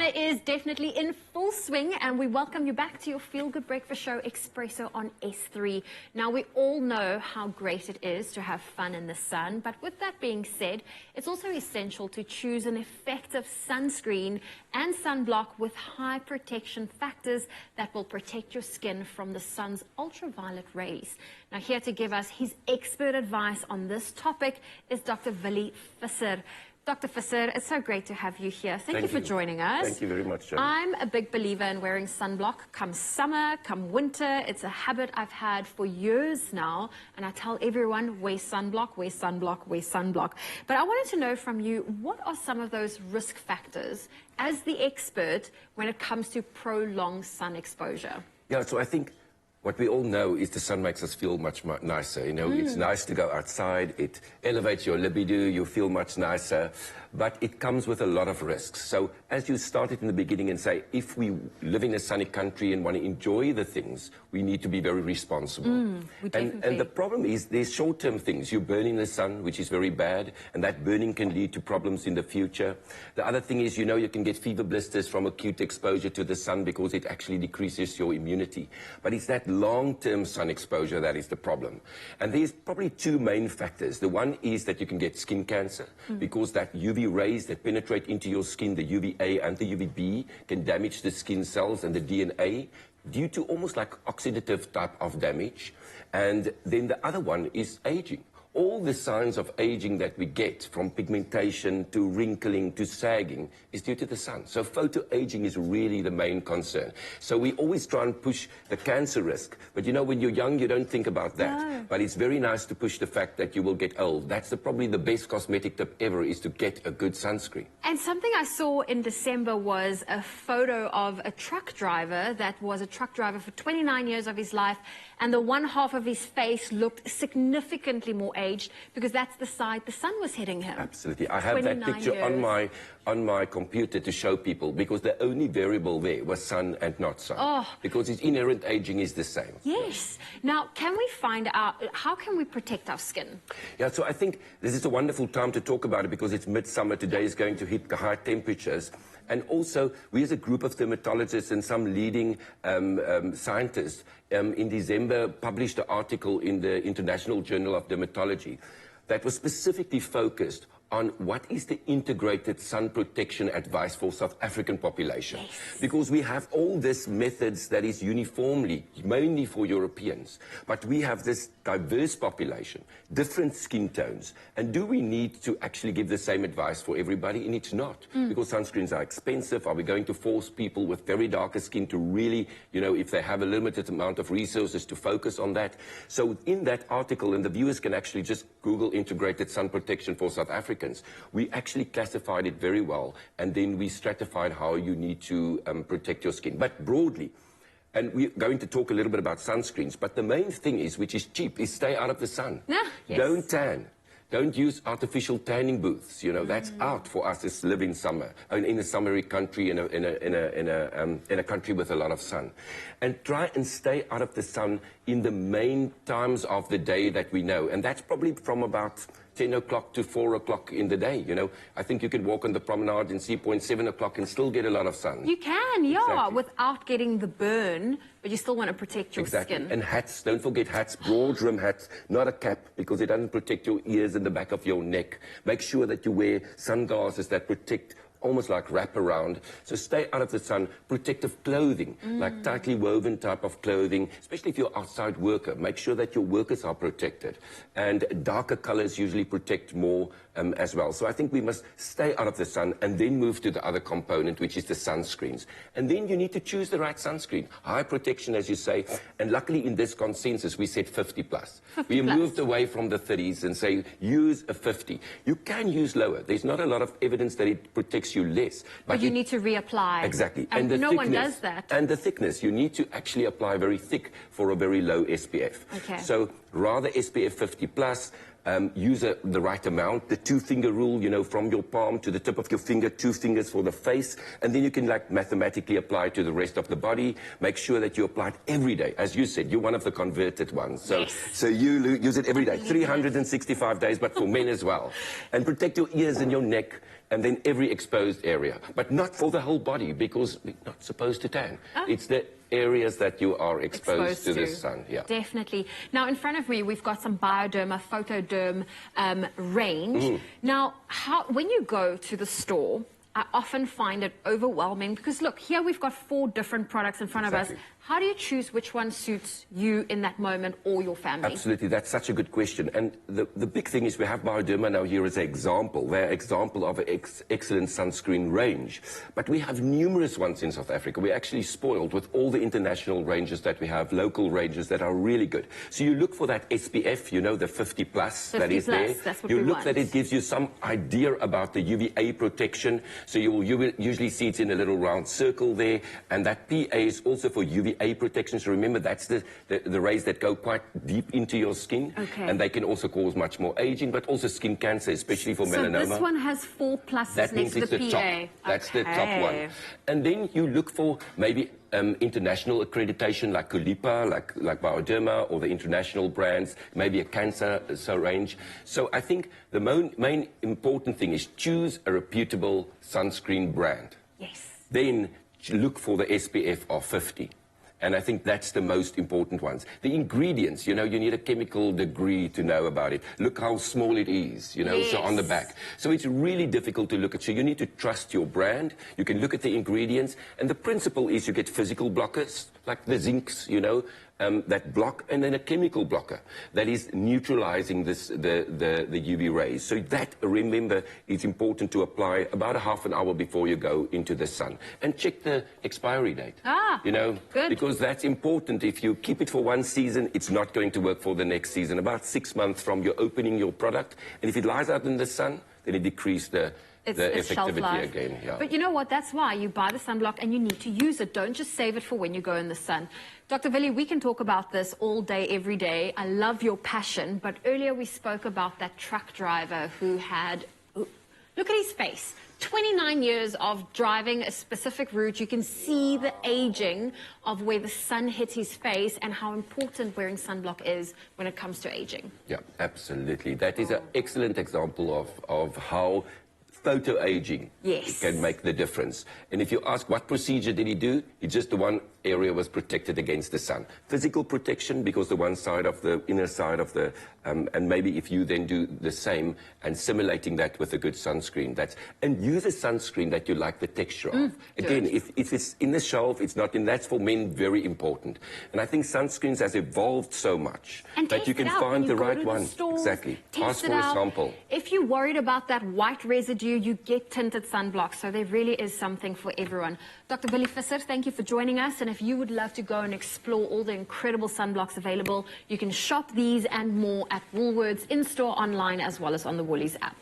Summer is definitely in full swing, and we welcome you back to your feel-good breakfast show, Expresso on S3. Now, we all know how great it is to have fun in the sun, but with that being said, it's also essential to choose an effective sunscreen and sunblock with high protection factors that will protect your skin from the sun's ultraviolet rays. Now, here to give us his expert advice on this topic is Dr. Willie Visser. Dr. Visser, it's so great to have you here. Thank you for joining us. Thank you very much, Jen. I'm a big believer in wearing sunblock come summer, come winter. It's a habit I've had for years now, and I tell everyone, wear sunblock, wear sunblock, wear sunblock. But I wanted to know from you, what are some of those risk factors as the expert when it comes to prolonged sun exposure? Yeah, so I think what we all know is the sun makes us feel much nicer. You know, it's nice to go outside. It elevates your libido. You feel much nicer. But it comes with a lot of risks. So as you started in the beginning and say, if we live in a sunny country and want to enjoy the things, we need to be very responsible. And the problem is there's short-term things. You burn in the sun, which is very bad, and that burning can lead to problems in the future. The other thing is, you know, you can get fever blisters from acute exposure to the sun because it actually decreases your immunity. But it's that long-term sun exposure that is the problem. And there's probably two main factors. The one is that you can get skin cancer because that UV rays that penetrate into your skin, the UVA and the UVB, can damage the skin cells and the DNA due to almost like oxidative type of damage. And then the other one is aging. All the signs of aging that we get, from pigmentation to wrinkling to sagging, is due to the sun. So photoaging is really the main concern. So we always try and push the cancer risk. But you know, when you're young, you don't think about that. No. But it's very nice to push the fact that you will get old. That's probably the best cosmetic tip ever, is to get a good sunscreen. And something I saw in December was a photo of a truck driver that was a truck driver for 29 years of his life, and the one half of his face looked significantly more aged because that's the side the sun was hitting him. Absolutely. I have that picture on my computer to show people, because the only variable there was sun and not sun. Oh. Because its inherent aging is the same. Yes. Now, can we find out, how can we protect our skin? Yeah, so I think this is a wonderful time to talk about it because it's midsummer. Today is going to hit high temperatures. And also, we as a group of dermatologists and some leading scientists in December published an article in the International Journal of Dermatology that was specifically focused on what is the integrated sun protection advice for South African population. Yes. Because we have all these methods that is uniformly, mainly for Europeans, but we have this diverse population, different skin tones, and do we need to actually give the same advice for everybody? And it's not, because sunscreens are expensive. Are we going to force people with very darker skin to really, you know, if they have a limited amount of resources, to focus on that? So in that article, and the viewers can actually just Google integrated sun protection for South Africa, we actually classified it very well, and then we stratified how you need to protect your skin. But broadly, and we're going to talk a little bit about sunscreens, but the main thing is, which is cheap, is stay out of the sun. Yes. Don't tan. Don't use artificial tanning booths. You know, that's out for us as live in summer, in a summery country, in a country with a lot of sun. And try and stay out of the sun in the main times of the day that we know. And that's probably from about 10 o'clock to 4 o'clock in the day. You know, I think you can walk on the promenade in Sea Point 7 o'clock and still get a lot of sun. You can, yeah, exactly. Without getting the burn, but you still want to protect your skin. And hats, don't forget hats, broad rim hats, not a cap, because it doesn't protect your ears and the back of your neck. Make sure that you wear sunglasses that protect, almost like wrap around. So stay out of the sun. Protective clothing, like tightly woven type of clothing, especially if you're an outside worker. Make sure that your workers are protected. And darker colors usually protect more as well. So I think we must stay out of the sun and then move to the other component, which is the sunscreens. And then you need to choose the right sunscreen. High protection, as you say. And luckily in this consensus, we said 50 plus. We moved away from the 30s and say, use a 50. You can use lower. There's not a lot of evidence that it protects you less. But you need to reapply. Exactly. And no one does that. And the thickness. You need to actually apply very thick for a very low SPF. Okay. So rather SPF 50 plus. use the right amount, the 2-finger rule, you know, from your palm to the tip of your finger, 2 fingers for the face, and then you can like mathematically apply it to the rest of the body. Make sure that you apply it every day. As you said, you're one of the converted ones. So, yes. so you use it every day, 365 days, but for men as well. And protect your ears and your neck, and then every exposed area. But not for the whole body, because we're not supposed to tan. Oh. It's the areas that you are exposed to the sun. Yeah. Definitely. Now, in front of me, we've got some Bioderma, Photoderm range. Now, when you go to the store, I often find it overwhelming because, look, here we've got 4 different products in front of us. How do you choose which one suits you in that moment or your family? Absolutely, that's such a good question. And the big thing is we have Bioderma now here as an example. They're an example of an excellent sunscreen range. But we have numerous ones in South Africa. We're actually spoiled with all the international ranges that we have, local ranges that are really good. So you look for that SPF, you know, the 50 plus that is there. That's what you we look want. that it gives you some idea about the UVA protection. So you will usually see it in a little round circle there. And that PA is also for UVA protection. So remember, that's the rays that go quite deep into your skin. Okay. And they can also cause much more aging, but also skin cancer, especially for melanoma. So this one has 4 pluses that next means to it's the the PA. top. That's the top Okay. one. And then you look for maybe international accreditation like Culipa, like Bioderma, or the international brands, maybe a cancer range. So I think the main important thing is choose a reputable sunscreen brand. Yes. Then look for the SPF of 50. And I think that's the most important ones. The ingredients, you know, you need a chemical degree to know about it. Look how small it is, you know, yes. so on the back. So it's really difficult to look at. So you need to trust your brand. You can look at the ingredients. And the principle is you get physical blockers, like the zincs, you know, that block, and then a chemical blocker that is neutralizing the UV rays. So that, remember, is important to apply about a half an hour before you go into the sun. And check the expiry date. You know, good. Because that's important. If you keep it for one season, it's not going to work for the next season. About 6 months from you opening your product. And if it lies out in the sun, then it decreases the effectivity again. Yeah. But you know what? That's why you buy the sunblock and you need to use it. Don't just save it for when you go in the sun. Dr. Willie, we can talk about this all day, every day. I love your passion. But earlier we spoke about that truck driver who had, look at his face. 29 years of driving a specific route. You can see the aging of where the sun hits his face and how important wearing sunblock is when it comes to aging. Yeah, absolutely. That is an excellent example of how photo aging can make the difference. And if you ask what procedure did he do, it's just the one area was protected against the sun. Physical protection, because the one side of the inner side of the, and maybe if you then do the same and simulating that with a good sunscreen, and use a sunscreen that you like the texture of. Again, if it's in the shelf, it's not in, that's for men very important. And I think sunscreens has evolved so much that you can find the right one. Exactly. Ask for a sample. If you're worried about that white residue, you get tinted sunblock. So there really is something for everyone. Dr. Willie Visser, thank you for joining us. And if you would love to go and explore all the incredible sunblocks available, you can shop these and more at Woolworths, in-store, online, as well as on the Woolies app.